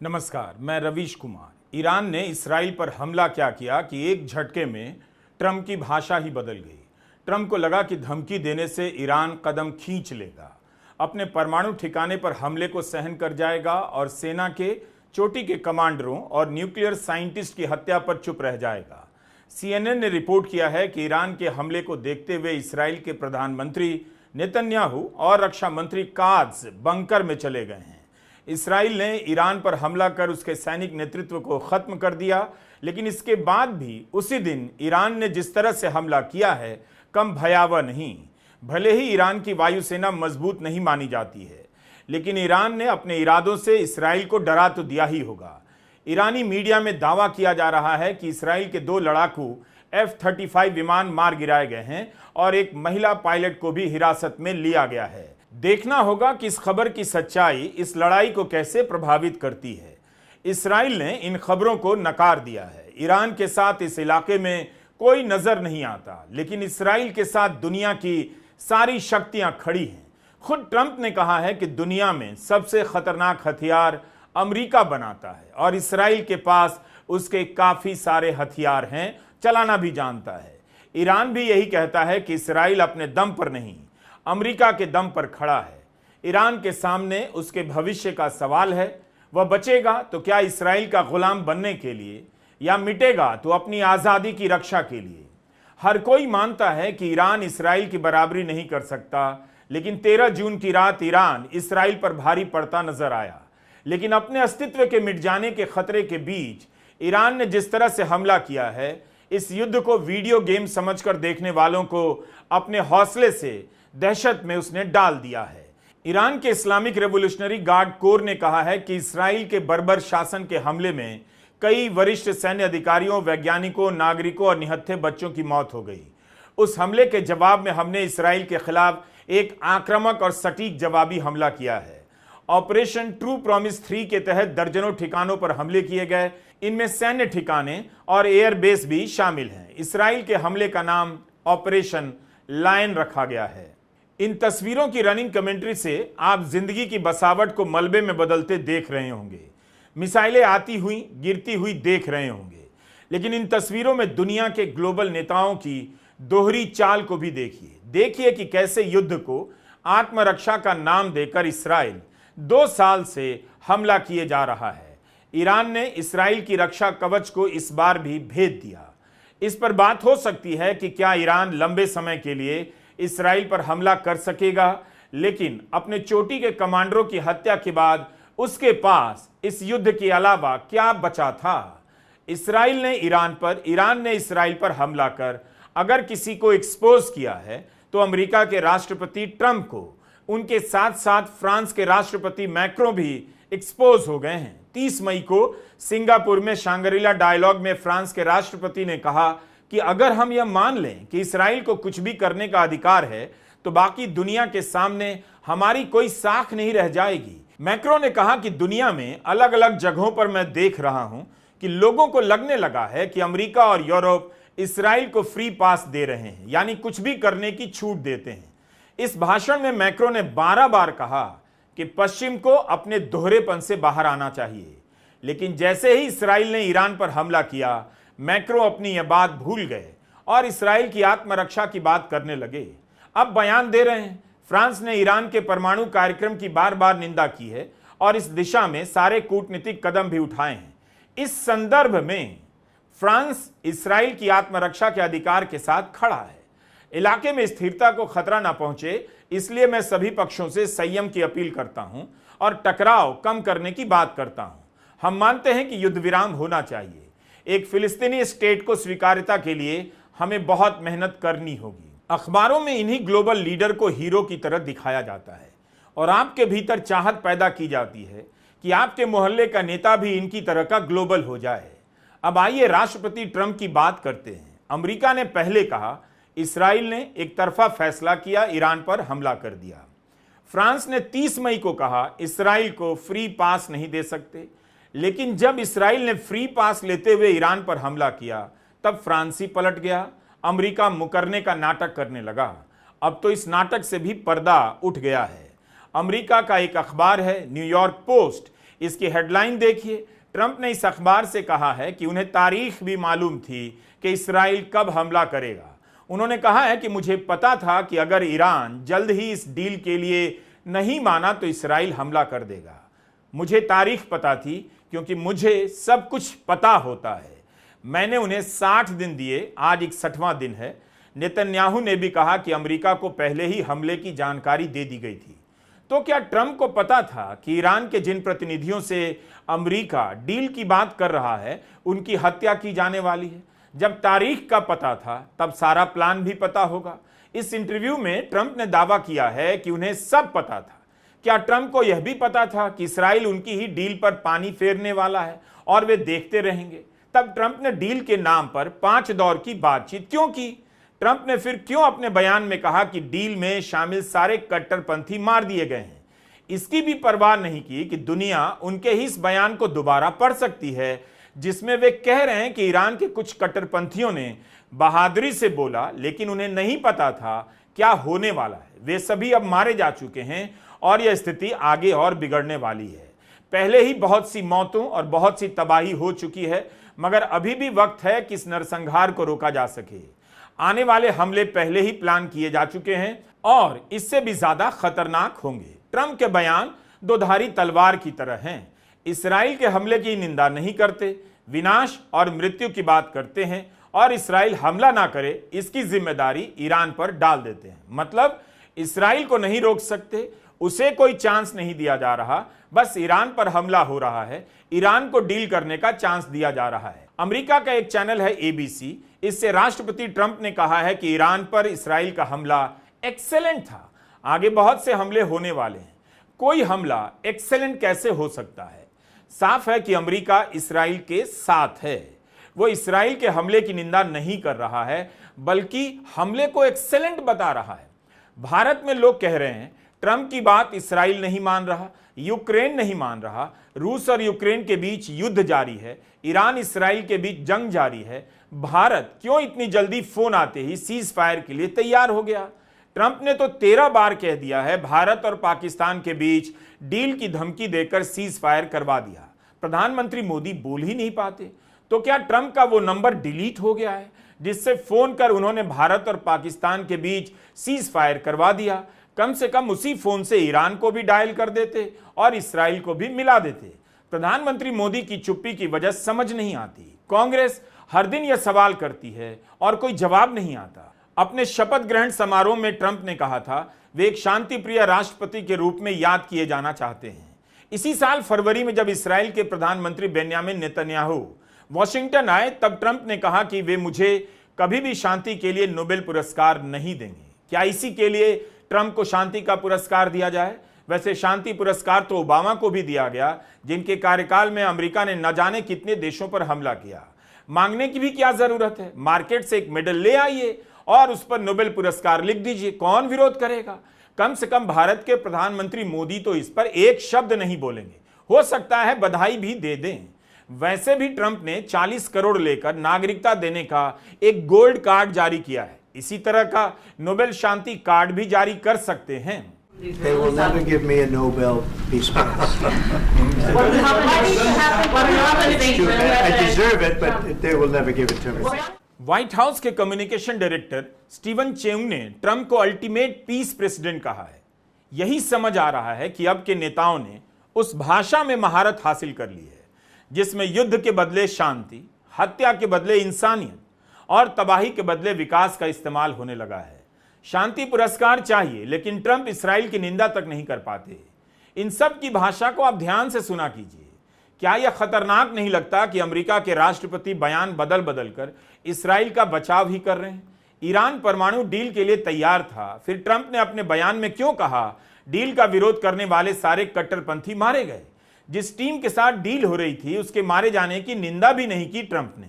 नमस्कार, मैं रवीश कुमार। ईरान ने इसराइल पर हमला क्या किया कि एक झटके में ट्रंप की भाषा ही बदल गई। ट्रंप को लगा कि धमकी देने से ईरान कदम खींच लेगा, अपने परमाणु ठिकाने पर हमले को सहन कर जाएगा और सेना के चोटी के कमांडरों और न्यूक्लियर साइंटिस्ट की हत्या पर चुप रह जाएगा। CNN ने रिपोर्ट किया है कि ईरान के हमले को देखते हुए इसराइल के प्रधानमंत्री नेतन्याहू और रक्षा मंत्री कात्ज बंकर में चले गए हैं। इसराइल ने ईरान पर हमला कर उसके सैनिक नेतृत्व को खत्म कर दिया, लेकिन इसके बाद भी उसी दिन ईरान ने जिस तरह से हमला किया है कम भयावह नहीं। भले ही ईरान की वायुसेना मजबूत नहीं मानी जाती है, लेकिन ईरान ने अपने इरादों से इसराइल को डरा तो दिया ही होगा। ईरानी मीडिया में दावा किया जा रहा है कि इसराइल के 2 लड़ाकू F-35 विमान मार गिराए गए हैं और एक महिला पायलट को भी हिरासत में लिया गया है। देखना होगा कि इस खबर की सच्चाई इस लड़ाई को कैसे प्रभावित करती है। इसराइल ने इन खबरों को नकार दिया है। ईरान के साथ इस इलाके में कोई नजर नहीं आता, लेकिन इसराइल के साथ दुनिया की सारी शक्तियां खड़ी हैं। खुद ट्रंप ने कहा है कि दुनिया में सबसे खतरनाक हथियार अमेरिका बनाता है और इसराइल के पास उसके काफी सारे हथियार हैं, चलाना भी जानता है। ईरान भी यही कहता है कि इसराइल अपने दम पर नहीं, अमेरिका के दम पर खड़ा है। ईरान के सामने उसके भविष्य का सवाल है। वह बचेगा तो क्या इसराइल का गुलाम बनने के लिए, या मिटेगा तो अपनी आज़ादी की रक्षा के लिए। हर कोई मानता है कि ईरान इसराइल की बराबरी नहीं कर सकता, लेकिन 13 जून की रात ईरान इसराइल पर भारी पड़ता नजर आया। लेकिन अपने अस्तित्व के मिट जाने के खतरे के बीच ईरान ने जिस तरह से हमला किया है, इस युद्ध को वीडियो गेम समझकर देखने वालों को अपने हौसले से दहशत में उसने डाल दिया है। ईरान के इस्लामिक रेवोल्यूशनरी गार्ड कोर ने कहा है कि इसराइल के बर्बर शासन के हमले में कई वरिष्ठ सैन्य अधिकारियों, वैज्ञानिकों, नागरिकों और निहत्थे बच्चों की मौत हो गई। उस हमले के जवाब में हमने इसराइल के खिलाफ एक आक्रामक और सटीक जवाबी हमला किया है। ऑपरेशन ट्रू प्रॉमिस 3 के तहत दर्जनों ठिकानों पर हमले किए गए। इनमें सैन्य ठिकाने और एयरबेस भी शामिल हैं। इसराइल के हमले का नाम ऑपरेशन लायन रखा गया है। इन तस्वीरों की रनिंग कमेंट्री से आप जिंदगी की बसावट को मलबे में बदलते देख रहे होंगे, मिसाइलें आती हुई गिरती हुई देख रहे होंगे, लेकिन इन तस्वीरों में दुनिया के ग्लोबल नेताओं की दोहरी चाल को भी देखिए कि कैसे युद्ध को आत्मरक्षा का नाम देकर इसराइल 2 साल से हमला किए जा रहा है। ईरान ने इसराइल की रक्षा कवच को इस बार भी भेद दिया। इस पर बात हो सकती है कि क्या ईरान लंबे समय के लिए इसराइल पर हमला कर सकेगा, लेकिन अपने चोटी के कमांडरों की हत्या के बाद उसके पास इस युद्ध के अलावा क्या बचा था। ईरान ने इसराइल पर हमला कर अगर किसी को एक्सपोज किया है तो अमेरिका के राष्ट्रपति ट्रंप को, उनके साथ साथ फ्रांस के राष्ट्रपति मैक्रों भी एक्सपोज हो गए हैं। 30 मई को सिंगापुर में शांग्रीला डायलॉग में फ्रांस के राष्ट्रपति ने कहा कि अगर हम यह मान लें कि इसराइल को कुछ भी करने का अधिकार है, तो बाकी दुनिया के सामने हमारी कोई साख नहीं रह जाएगी। मैक्रो ने कहा कि दुनिया में अलग अलग जगहों पर मैं देख रहा हूं कि लोगों को लगने लगा है कि अमेरिका और यूरोप इसराइल को फ्री पास दे रहे हैं, यानी कुछ भी करने की छूट देते हैं। इस भाषण में मैक्रो ने 12 बार कहा कि पश्चिम को अपने दोहरेपन से बाहर आना चाहिए, लेकिन जैसे ही इसराइल ने ईरान पर हमला किया, मैक्रो अपनी यह बात भूल गए और इसराइल की आत्मरक्षा की बात करने लगे। अब बयान दे रहे हैं। फ्रांस ने ईरान के परमाणु कार्यक्रम की बार बार निंदा की है और इस दिशा में सारे कूटनीतिक कदम भी उठाए हैं। इस संदर्भ में फ्रांस इसराइल की आत्मरक्षा के अधिकार के साथ खड़ा है। इलाके में स्थिरता को खतरा ना पहुंचे, इसलिए मैं सभी पक्षों से संयम की अपील करता हूं और टकराव कम करने की बात करता हूं। हम मानते हैं कि युद्ध विराम होना चाहिए। एक फिलिस्तीनी स्टेट को स्वीकार्यता के लिए हमें बहुत मेहनत करनी होगी। अखबारों में इन्हीं ग्लोबल लीडर को हीरो की तरह दिखाया जाता है और आपके भीतर चाहत पैदा की जाती है कि आपके मोहल्ले का नेता भी इनकी तरह का ग्लोबल हो जाए। अब आइए राष्ट्रपति ट्रंप की बात करते हैं। अमेरिका ने पहले कहा, इसराइल ने एक तरफा फैसला किया, ईरान पर हमला कर दिया। फ्रांस ने 30 मई को कहा, इसराइल को फ्री पास नहीं दे सकते, लेकिन जब इसराइल ने फ्री पास लेते हुए ईरान पर हमला किया, तब फ्रांस ही पलट गया। अमेरिका मुकरने का नाटक करने लगा। अब तो इस नाटक से भी पर्दा उठ गया है। अमेरिका का एक अखबार है न्यूयॉर्क पोस्ट, इसकी हेडलाइन देखिए। ट्रंप ने इस अखबार से कहा है कि उन्हें तारीख भी मालूम थी कि इसराइल कब हमला करेगा। उन्होंने कहा है कि मुझे पता था कि अगर ईरान जल्द ही इस डील के लिए नहीं माना तो इसराइल हमला कर देगा। मुझे तारीख पता थी क्योंकि मुझे सब कुछ पता होता है। मैंने उन्हें 60 दिन दिए, आज 61वां दिन है। नेतन्याहू ने भी कहा कि अमेरिका को पहले ही हमले की जानकारी दे दी गई थी। तो क्या ट्रंप को पता था कि ईरान के जिन प्रतिनिधियों से अमेरिका डील की बात कर रहा है उनकी हत्या की जाने वाली है? जब तारीख का पता था तब सारा प्लान भी पता होगा। इस इंटरव्यू में ट्रंप ने दावा किया है कि उन्हें सब पता था। क्या ट्रंप को यह भी पता था कि इसराइल उनकी ही डील पर पानी फेरने वाला है और वे देखते रहेंगे? तब ट्रंप ने डील के नाम पर 5 दौर की बातचीत क्यों की? ट्रंप ने फिर क्यों अपने बयान में कहा कि डील में शामिल सारे कट्टरपंथी मार दिए गए हैं? इसकी भी परवाह नहीं की कि दुनिया उनके ही इस बयान को दोबारा पढ़ सकती है जिसमें वे कह रहे हैं कि ईरान के कुछ कट्टरपंथियों ने बहादुरी से बोला, लेकिन उन्हें नहीं पता था क्या होने वाला है। वे सभी अब मारे जा चुके हैं और यह स्थिति आगे और बिगड़ने वाली है। पहले ही बहुत सी मौतों और बहुत सी तबाही हो चुकी है, मगर अभी भी वक्त है कि इस नरसंहार को रोका जा सके। आने वाले हमले पहले ही प्लान किए जा चुके हैं और इससे भी ज्यादा खतरनाक होंगे। ट्रंप के बयान दोधारी तलवार की तरह हैं। इसराइल के हमले की निंदा नहीं करते, विनाश और मृत्यु की बात करते हैं और इसराइल हमला ना करे इसकी जिम्मेदारी ईरान पर डाल देते हैं। मतलब इसराइल को नहीं रोक सकते, उसे कोई चांस नहीं दिया जा रहा, बस ईरान पर हमला हो रहा है, ईरान को डील करने का चांस दिया जा रहा है। अमेरिका का एक चैनल है ABC, इससे राष्ट्रपति ट्रंप ने कहा है कि ईरान पर इसराइल का हमला एक्सेलेंट था, आगे बहुत से हमले होने वाले हैं। कोई हमला एक्सेलेंट कैसे हो सकता है? साफ है कि अमेरिका इसराइल के साथ है। वो इसराइल के हमले की निंदा नहीं कर रहा है, बल्कि हमले को एक्सेलेंट बता रहा है। भारत में लोग कह रहे हैं ट्रंप की बात इसराइल नहीं मान रहा, यूक्रेन नहीं मान रहा, रूस और यूक्रेन के बीच युद्ध जारी है, ईरान इसराइल के बीच जंग जारी है। भारत क्यों इतनी जल्दी फोन आते ही सीज फायर के लिए तैयार हो गया? ट्रंप ने तो 13 बार कह दिया है भारत और पाकिस्तान के बीच डील की धमकी देकर सीज फायर करवा दिया। प्रधानमंत्री मोदी बोल ही नहीं पाते। तो क्या ट्रंप का वो नंबर डिलीट हो गया है जिससे फोन कर उन्होंने भारत और पाकिस्तान के बीच सीज फायर करवा दिया? कम से कम उसी फोन से ईरान को भी डायल कर देते और इसराइल को भी मिला देते। प्रधानमंत्री मोदी की चुप्पी की वजह समझ नहीं आती। कांग्रेस हर दिन यह सवाल करती है और कोई जवाब नहीं आता। अपने शपथ ग्रहण समारोह में ट्रंप ने कहा था वे एक शांति प्रिय राष्ट्रपति के रूप में याद किए जाना चाहते हैं। इसी साल फरवरी में जब इसराइल के प्रधानमंत्री बेन्यामिन नेतन्याहू वॉशिंगटन आए तब ट्रंप ने कहा कि वे मुझे कभी भी शांति के लिए नोबेल पुरस्कार नहीं देंगे। क्या इसी के लिए ट्रंप को शांति का पुरस्कार दिया जाए? वैसे शांति पुरस्कार तो ओबामा को भी दिया गया, जिनके कार्यकाल में अमेरिका ने न जाने कितने देशों पर हमला किया। मांगने की भी क्या जरूरत है? मार्केट से एक मेडल ले आइए और उस पर नोबेल पुरस्कार लिख दीजिए, कौन विरोध करेगा? कम से कम भारत के प्रधानमंत्री मोदी तो इस पर एक शब्द नहीं बोलेंगे। हो सकता है बधाई भी दे दें। वैसे भी ट्रंप ने 40 करोड़ लेकर नागरिकता देने का एक गोल्ड कार्ड जारी किया है। इसी तरह का नोबेल शांति कार्ड भी जारी कर सकते हैं। They will never give me a Nobel Peace Prize. I deserve it, but they will never give it to me. White house के कम्युनिकेशन डायरेक्टर स्टीवन चेउंग ने ट्रंप को अल्टीमेट पीस प्रेसिडेंट कहा है। यही समझ आ रहा है कि अब के नेताओं ने उस भाषा में महारत हासिल कर ली है जिसमें युद्ध के बदले शांति, हत्या के बदले इंसानियत और तबाही के बदले विकास का इस्तेमाल होने लगा है। शांति पुरस्कार चाहिए, लेकिन ट्रंप इसराइल की निंदा तक नहीं कर पाते। इन सब की भाषा को आप ध्यान से सुना कीजिए। क्या यह खतरनाक नहीं लगता कि अमेरिका के राष्ट्रपति बयान बदल बदल कर इसराइल का बचाव ही कर रहे हैं? ईरान परमाणु डील के लिए तैयार था, फिर ट्रंप ने अपने बयान में क्यों कहा डील का विरोध करने वाले सारे कट्टरपंथी मारे गए? जिस टीम के साथ डील हो रही थी उसके मारे जाने की निंदा भी नहीं की ट्रंप ने।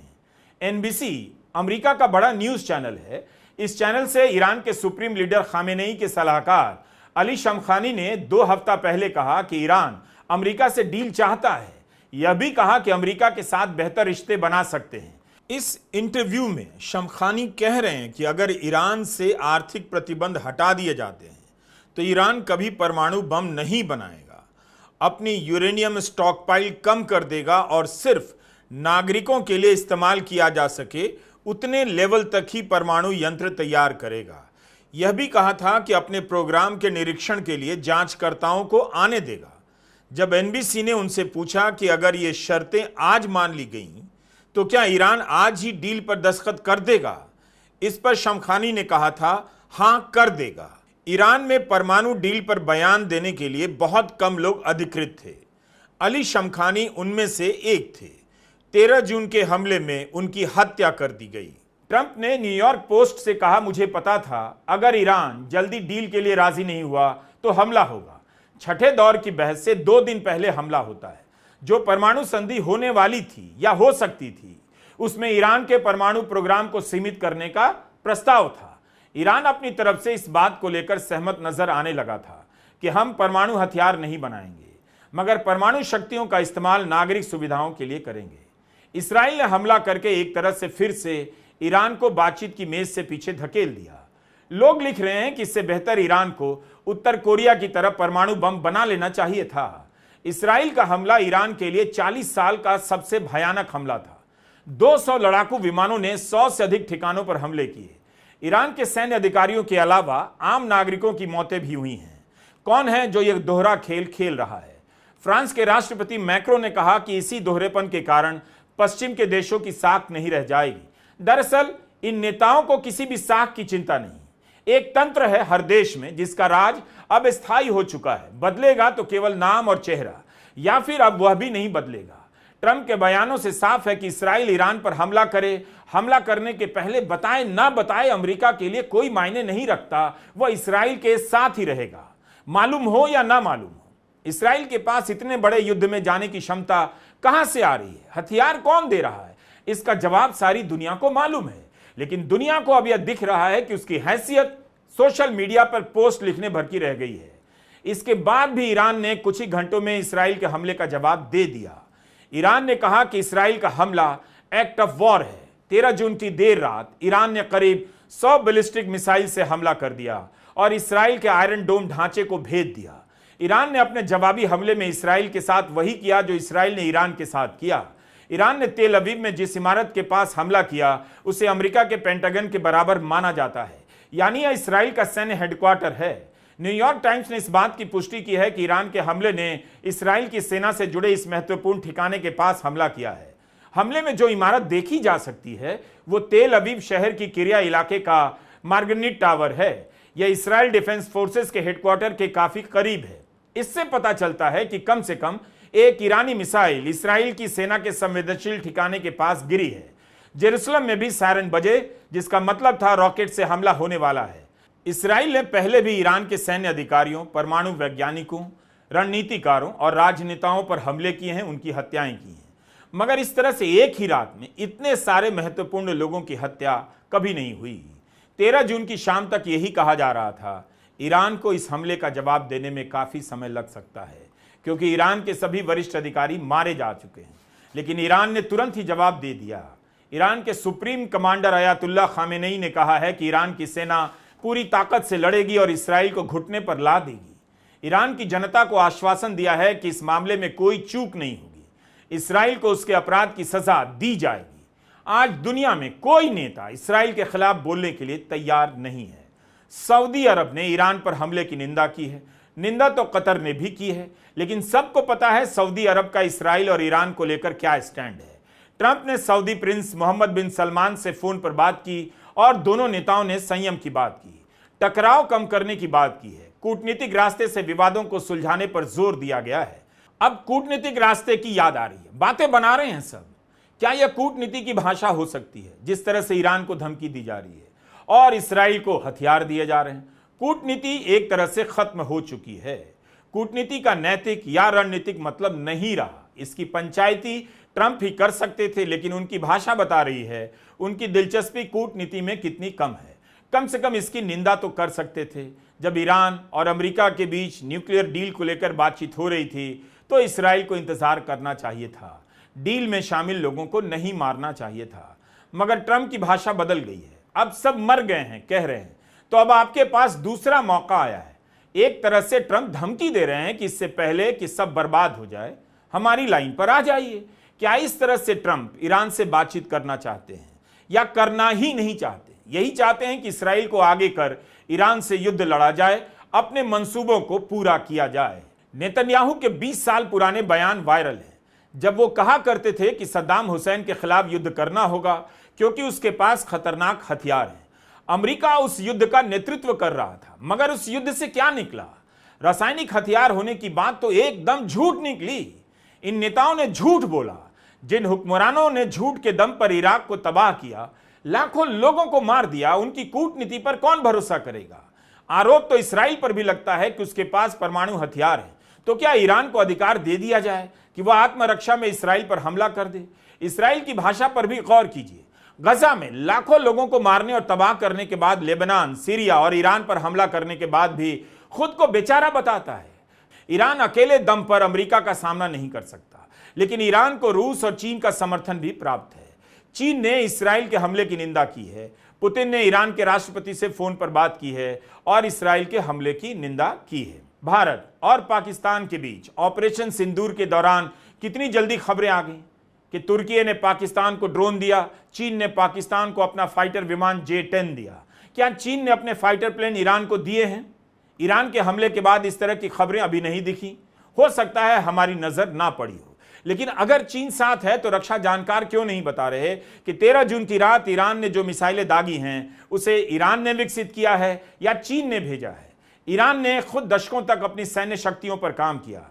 NBC अमेरिका का बड़ा न्यूज चैनल है। इस चैनल से ईरान के सुप्रीम लीडर खामेनेई के सलाहकार अली शमखानी ने 2 हफ्ता पहले कहा कि ईरान अमेरिका से डील चाहता है। यह भी कहा कि अमेरिका के साथ बेहतर रिश्ते बना सकते हैं। इस इंटरव्यू में शमखानी कह रहे हैं कि अगर ईरान से आर्थिक प्रतिबंध हटा दिए जाते हैं तो ईरान कभी परमाणु बम नहीं बनाएगा अपनी यूरेनियम स्टॉकपाइल कम कर देगा और सिर्फ नागरिकों के लिए इस्तेमाल किया जा सके उतने लेवल तक ही परमाणु यंत्र तैयार करेगा। यह भी कहा था कि अपने प्रोग्राम के निरीक्षण के लिए जांचकर्ताओं को आने देगा। जब एनबीसी ने उनसे पूछा कि अगर ये शर्तें आज मान ली गईं तो क्या ईरान आज ही डील पर दस्तखत कर देगा, इस पर शमखानी ने कहा था हां कर देगा। ईरान में परमाणु डील पर बयान देने के लिए बहुत कम लोग अधिकृत थे। अली शमखानी उनमें से एक थे। 13 जून के हमले में उनकी हत्या कर दी गई। ट्रंप ने न्यूयॉर्क पोस्ट से कहा, मुझे पता था अगर ईरान जल्दी डील के लिए राजी नहीं हुआ तो हमला होगा। छठे दौर की बहस से 2 दिन पहले हमला होता है। जो परमाणु संधि होने वाली थी या हो सकती थी उसमें ईरान के परमाणु प्रोग्राम को सीमित करने का प्रस्ताव था। ईरान अपनी तरफ से इस बात को लेकर सहमत नजर आने लगा था कि हम परमाणु हथियार नहीं बनाएंगे, मगर परमाणु शक्तियों का इस्तेमाल नागरिक सुविधाओं के लिए करेंगे। इसराइल ने हमला करके एक तरह से फिर से ईरान को बातचीत की मेज से पीछे धकेल दिया। लोग लिख रहे हैं कि इससे बेहतर ईरान को उत्तर कोरिया की तरह परमाणु बम बना लेना चाहिए था। इसराइल का हमला ईरान के लिए 40 साल का सबसे भयानक हमला था। 200 लड़ाकू विमानों ने 100 से अधिक ठिकानों पर हमले किए। ईरान के सैन्य अधिकारियों के अलावा आम नागरिकों की मौतें भी हुई हैं। कौन है जो यह दोहरा खेल खेल रहा है? फ्रांस के राष्ट्रपति मैक्रो ने कहा कि इसी दोहरेपन के कारण पश्चिम के देशों की साख नहीं रह जाएगी। दरअसल इन नेताओं को किसी भी साख की चिंता नहीं। एक तंत्र है हर देश में जिसका राज अब स्थायी हो चुका है। बदलेगा तो केवल नाम और चेहरा, या फिर अब वह भी नहीं बदलेगा। ट्रंप के बयानों से साफ है कि इसराइल ईरान पर हमला करे, हमला करने के पहले बताए ना बताए अमेरिका के लिए कोई मायने नहीं रखता। वह इसराइल के साथ ही रहेगा, मालूम हो या ना मालूम हो। इसराइल के पास इतने बड़े युद्ध में जाने की क्षमता कहां से आ रही है? हथियार कौन दे रहा है? इसका जवाब सारी दुनिया को मालूम है, लेकिन दुनिया को अब यह दिख रहा है कि उसकी हैसियत सोशल मीडिया पर पोस्ट लिखने भर की रह गई है। इसके बाद भी ईरान ने कुछ ही घंटों में इसराइल के हमले का जवाब दे दिया। ईरान ने कहा कि इसराइल का हमला एक्ट ऑफ वॉर है। 13 जून की देर रात ईरान ने करीब 100 बैलिस्टिक मिसाइल से हमला कर दिया और इसराइल के आयरन डोम ढांचे को भेद दिया। ईरान ने अपने जवाबी हमले में इसराइल के साथ वही किया जो इसराइल ने ईरान के साथ किया। ईरान ने तेल अवीव में जिस इमारत के पास हमला किया उसे अमेरिका के पेंटागन के बराबर माना जाता है, यानी यह इसराइल का सैन्य हेडक्वार्टर है। न्यूयॉर्क टाइम्स ने इस बात की पुष्टि की है कि ईरान के हमले ने इसराइल की सेना से जुड़े इस महत्वपूर्ण ठिकाने के पास हमला किया है। हमले में जो इमारत देखी जा सकती है वो तेल अवीव शहर की किरिया इलाके का मार्गनिट टावर है। यह इसराइल डिफेंस फोर्सेस के हेडक्वार्टर के काफी करीब है। इससे पता चलता है कि कम से कम एक ईरानी मिसाइल इसराइल की सेना के संवेदनशील ठिकाने के पास गिरी है। जेरूसलम में भी सायरन बजे, जिसका मतलब था रॉकेट से हमला होने वाला है। इसराइल ने पहले भी ईरान के सैन्य अधिकारियों, परमाणु वैज्ञानिकों, रणनीतिकारों और राजनेताओं पर हमले किए हैं, उनकी हत्याएं की हैं, मगर इस तरह से एक ही रात में इतने सारे महत्वपूर्ण लोगों की हत्या कभी नहीं हुई। 13 जून की शाम तक यही कहा जा रहा था। ईरान को इस हमले का जवाब देने में काफी समय लग सकता है, क्योंकि ईरान के सभी वरिष्ठ अधिकारी मारे जा चुके हैं, लेकिन ईरान ने तुरंत ही जवाब दे दिया। ईरान के सुप्रीम कमांडर अयातुल्लाह खामेनेई ने कहा है कि ईरान की सेना पूरी ताकत से लड़ेगी और इसराइल को घुटने पर ला देगी। ईरान की जनता को आश्वासन दिया है कि इस मामले में कोई चूक नहीं होगी, इसराइल को उसके अपराध की सजा दी जाएगी। आज दुनिया में कोई नेता इसराइल के खिलाफ बोलने के लिए तैयार नहीं है। सऊदी अरब ने ईरान पर हमले की निंदा की है, निंदा तो कतर ने भी की है, लेकिन सबको पता है सऊदी अरब का इसराइल और ईरान को लेकर क्या स्टैंड है। ट्रंप ने सऊदी प्रिंस मोहम्मद बिन सलमान से फोन पर बात की और दोनों नेताओं ने संयम की बात की, टकराव कम करने की बात की है। कूटनीतिक रास्ते से विवादों को सुलझाने पर जोर दिया गया है। अब कूटनीतिक रास्ते की याद आ रही है, बातें बना रहे हैं सब। क्या यह कूटनीति की भाषा हो सकती है? जिस तरह से ईरान को धमकी दी जा रही है और इसराइल को हथियार दिए जा रहे हैं, कूटनीति एक तरह से खत्म हो चुकी है। कूटनीति का नैतिक या रणनीतिक मतलब नहीं रहा। इसकी पंचायती ट्रंप ही कर सकते थे, लेकिन उनकी भाषा बता रही है उनकी दिलचस्पी कूटनीति में कितनी कम है। कम से कम इसकी निंदा तो कर सकते थे। जब ईरान और अमेरिका के बीच न्यूक्लियर डील को लेकर बातचीत हो रही थी तो इसराइल को इंतजार करना चाहिए था। डील में शामिल लोगों को नहीं मारना चाहिए था, मगर ट्रंप की भाषा बदल गई है। अब सब मर गए हैं कह रहे हैं, तो अब आपके पास दूसरा मौका आया है। एक तरह से ट्रंप धमकी दे रहे हैं कि इससे पहले कि सब बर्बाद हो जाए, हमारी लाइन पर आ जाइए। क्या इस तरह से ट्रंप ईरान से बातचीत करना चाहते हैं या करना ही नहीं चाहते? यही चाहते हैं कि इसराइल को आगे कर ईरान से युद्ध लड़ा जाए, अपने मंसूबों को पूरा किया जाए। नेतन्याहू के 20 साल पुराने बयान वायरल हैं, जब वो कहा करते थे कि सद्दाम हुसैन के खिलाफ युद्ध करना होगा क्योंकि उसके पास खतरनाक हथियार हैं। अमेरिका उस युद्ध का नेतृत्व कर रहा था, मगर उस युद्ध से क्या निकला? रासायनिक हथियार होने की बात तो एकदम झूठ निकली। इन नेताओं ने झूठ बोला। जिन हुक्मरानों ने झूठ के दम पर इराक को तबाह किया, लाखों लोगों को मार दिया, उनकी कूटनीति पर कौन भरोसा करेगा? आरोप तो इसराइल पर भी लगता है कि उसके पास परमाणु हथियार है। तो क्या ईरान को अधिकार दे दिया जाए कि वह आत्मरक्षा में इसराइल पर हमला कर दे? इसराइल की भाषा पर भी गौर कीजिए। गजा में लाखों लोगों को मारने और तबाह करने के बाद लेबनान, सीरिया और ईरान पर हमला करने के बाद भी खुद को बेचारा बताता है। ईरान अकेले दम पर अमेरिका का सामना नहीं कर सकता, लेकिन ईरान को रूस और चीन का समर्थन भी प्राप्त है। चीन ने इसराइल के हमले की निंदा की है, पुतिन ने ईरान के राष्ट्रपति से फोन पर बात की है और इसराइल के हमले की निंदा की है। भारत और पाकिस्तान के बीच ऑपरेशन सिंदूर के दौरान कितनी जल्दी खबरें आ गई कि तुर्की ने पाकिस्तान को ड्रोन दिया, चीन ने पाकिस्तान को अपना फाइटर विमान J-10 दिया। क्या चीन ने अपने फाइटर प्लेन ईरान को दिए हैं? ईरान के हमले के बाद इस तरह की खबरें अभी नहीं दिखी। हो सकता है हमारी नजर ना पड़ी हो, लेकिन अगर चीन साथ है तो रक्षा जानकार क्यों नहीं बता रहे कि 13 जून की रात ईरान ने जो मिसाइलें दागी हैं उसे ईरान ने विकसित किया है या चीन ने भेजा है? ईरान ने खुद दशकों तक अपनी सैन्य शक्तियों पर काम किया,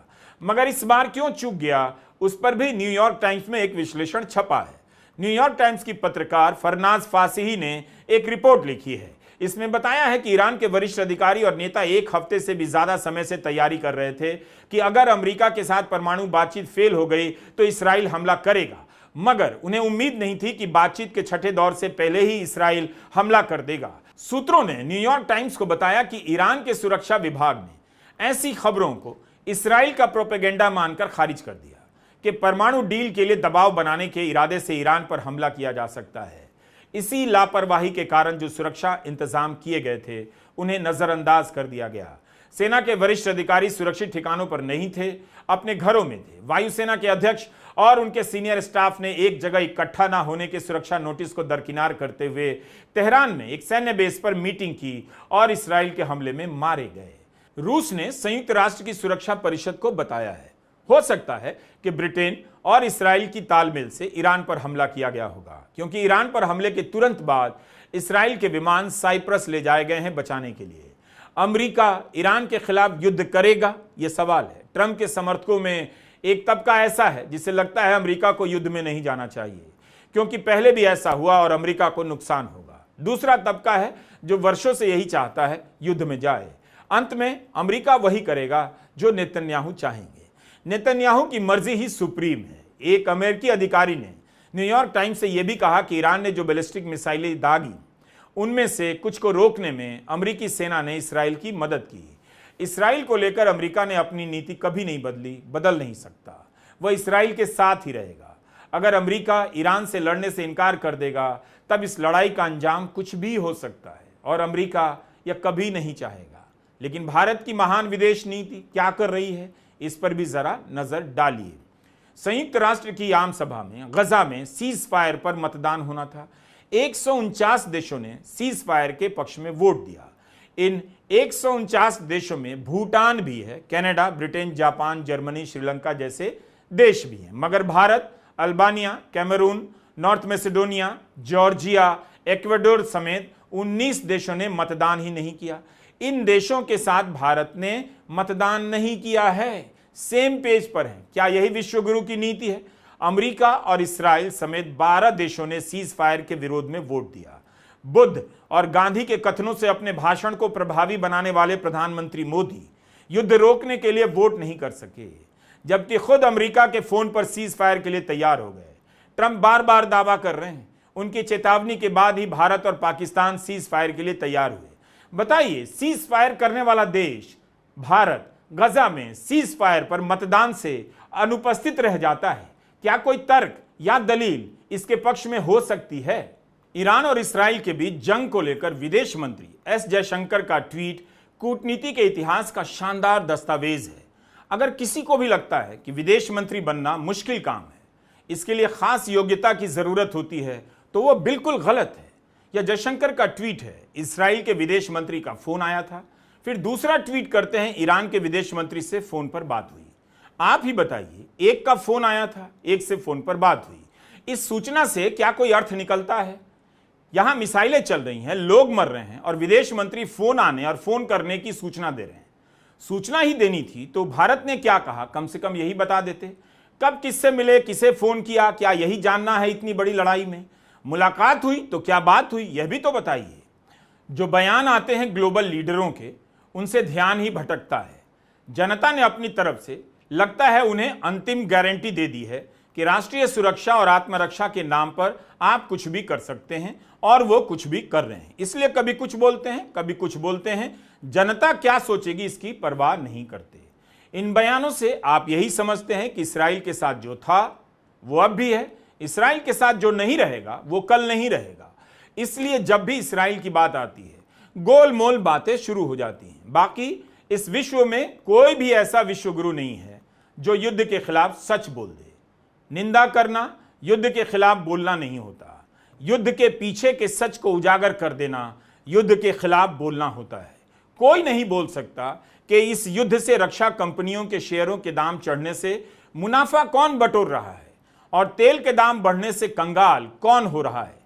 मगर इस बार क्यों चूक गया, उस पर भी न्यूयॉर्क टाइम्स में एक विश्लेषण छपा है। न्यूयॉर्क टाइम्स की पत्रकार फरनाज फासिही ने एक रिपोर्ट लिखी है। इसमें बताया है कि ईरान के वरिष्ठ अधिकारी और नेता एक हफ्ते से भी ज्यादा समय से तैयारी कर रहे थे कि अगर अमेरिका के साथ परमाणु बातचीत फेल हो गई तो इसराइल हमला करेगा, मगर उन्हें उम्मीद नहीं थी कि बातचीत के छठे दौर से पहले ही इसराइल हमला कर देगा। सूत्रों ने न्यूयॉर्क टाइम्स को बताया कि ईरान के सुरक्षा विभाग ने ऐसी खबरों को इसराइल का प्रोपेगेंडा मानकर खारिज कर दिया कि परमाणु डील के लिए दबाव बनाने के इरादे से ईरान पर हमला किया जा सकता है। इसी लापरवाही के कारण जो सुरक्षा इंतजाम किए गए थे उन्हें नजरअंदाज कर दिया गया। सेना के वरिष्ठ अधिकारी सुरक्षित ठिकानों पर नहीं थे, अपने घरों में थे। वायुसेना के अध्यक्ष और उनके सीनियर स्टाफ ने एक जगह इकट्ठा न होने के सुरक्षा नोटिस को दरकिनार करते हुए तेहरान में एक सैन्य बेस पर मीटिंग की और इसराइल के हमले में मारे गए। रूस ने संयुक्त राष्ट्र की सुरक्षा परिषद को बताया है, हो सकता है कि ब्रिटेन और इसराइल की तालमेल से ईरान पर हमला किया गया होगा, क्योंकि ईरान पर हमले के तुरंत बाद इसराइल के विमान साइप्रस ले जाए गए हैं बचाने के लिए। अमेरिका ईरान के खिलाफ युद्ध करेगा, यह सवाल है। ट्रंप के समर्थकों में एक तबका ऐसा है जिसे लगता है अमेरिका को युद्ध में नहीं जाना चाहिए, क्योंकि पहले भी ऐसा हुआ और अमेरिका को नुकसान होगा। दूसरा तबका है जो वर्षों से यही चाहता है युद्ध में जाए। अंत में अमेरिका वही करेगा जो नेतन्याहू चाहेंगे। नेतन्याहू की मर्जी ही सुप्रीम है। एक अमेरिकी अधिकारी ने न्यूयॉर्क टाइम्स से यह भी कहा कि ईरान ने जो बैलिस्टिक मिसाइलें दागी उनमें से कुछ को रोकने में अमेरिकी सेना ने इसराइल की मदद की। इसराइल को लेकर अमेरिका ने अपनी नीति कभी नहीं बदली, बदल नहीं सकता। वह इसराइल के साथ ही रहेगा। अगर अमेरिका ईरान से लड़ने से इनकार कर देगा तब इस लड़ाई का अंजाम कुछ भी हो सकता है और अमेरिका यह कभी नहीं चाहेगा। लेकिन भारत की महान विदेश नीति क्या कर रही है, इस पर भी जरा नजर डालिए। संयुक्त राष्ट्र की आम सभा में गजा में सीज फायर पर मतदान होना था। 149 देशों ने सीज फायर के पक्ष में वोट दिया। इन 149 देशों में भूटान भी है, Canada, Britain, Japan, Germany, Sri Lanka जैसे देश भी हैं, मगर Bharat, Albania, Cameroon, North Macedonia, Georgia, Ecuador समेत 19 देशों ने मतदान ही नहीं किया। इन देशों के साथ भारत ने मतदान नहीं किया है, सेम पेज पर है। क्या यही विश्वगुरु की नीति है? अमेरिका और इसराइल समेत 12 देशों ने सीज फायर के विरोध में वोट दिया। बुद्ध और गांधी के कथनों से अपने भाषण को प्रभावी बनाने वाले प्रधानमंत्री मोदी युद्ध रोकने के लिए वोट नहीं कर सके, जबकि खुद अमेरिका के फोन पर सीज फायर के लिए तैयार हो गए। ट्रंप बार बार दावा कर रहे हैं, उनकी चेतावनी के बाद ही भारत और पाकिस्तान सीज फायर के लिए तैयार हुए। बताइए, सीज फायर करने वाला देश भारत गजा में सीज फायर पर मतदान से अनुपस्थित रह जाता है। क्या कोई तर्क या दलील इसके पक्ष में हो सकती है? ईरान और इसराइल के बीच जंग को लेकर विदेश मंत्री एस जयशंकर का ट्वीट कूटनीति के इतिहास का शानदार दस्तावेज है। अगर किसी को भी लगता है कि विदेश मंत्री बनना मुश्किल काम है, इसके लिए खास योग्यता की जरूरत होती है, तो वह बिल्कुल गलत है। यह जयशंकर का ट्वीट है। इसराइल के विदेश मंत्री का फोन आया था, फिर दूसरा ट्वीट करते हैं ईरान के विदेश मंत्री से फोन पर बात हुई। आप ही बताइए, एक का फोन आया था, एक से फोन पर बात हुई। इस सूचना से क्या कोई अर्थ निकलता है? यहां मिसाइलें चल रही हैं, लोग मर रहे हैं और विदेश मंत्री फोन आने और फोन करने की सूचना दे रहे हैं। सूचना ही देनी थी तो भारत ने क्या कहा, कम से कम यही बता देते। कब किससे मिले, किसे फोन किया, क्या यही जानना है इतनी बड़ी लड़ाई में? मुलाकात हुई तो क्या बात हुई, यह भी तो बताइए। जो बयान आते हैं ग्लोबल लीडरों के, उनसे ध्यान ही भटकता है। जनता ने अपनी तरफ से लगता है उन्हें अंतिम गारंटी दे दी है कि राष्ट्रीय सुरक्षा और आत्मरक्षा के नाम पर आप कुछ भी कर सकते हैं, और वो कुछ भी कर रहे हैं। इसलिए कभी कुछ बोलते हैं, कभी कुछ बोलते हैं। जनता क्या सोचेगी इसकी परवाह नहीं करते। इन बयानों से आप यही समझते हैं कि इसराइल के साथ जो था वो अब भी है, इसराइल के साथ जो नहीं रहेगा वो कल नहीं रहेगा। इसलिए जब भी इसराइल की बात आती है, गोलमोल बातें शुरू हो जाती हैं। बाकी इस विश्व में कोई भी ऐसा विश्वगुरु नहीं है जो युद्ध के खिलाफ सच बोल दे। निंदा करना युद्ध के खिलाफ बोलना नहीं होता। युद्ध के पीछे के सच को उजागर कर देना युद्ध के खिलाफ बोलना होता है। कोई नहीं बोल सकता कि इस युद्ध से रक्षा कंपनियों के शेयरों के दाम चढ़ने से मुनाफा कौन बटोर रहा है और तेल के दाम बढ़ने से कंगाल कौन हो रहा है।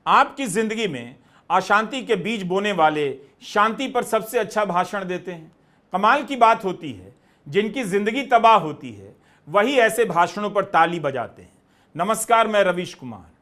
आपकी जिंदगी में अशांति के बीज बोने वाले शांति पर सबसे अच्छा भाषण देते हैं। कमाल की बात होती है, जिनकी जिंदगी तबाह होती है वही ऐसे भाषणों पर ताली बजाते हैं। नमस्कार, मैं रवीश कुमार।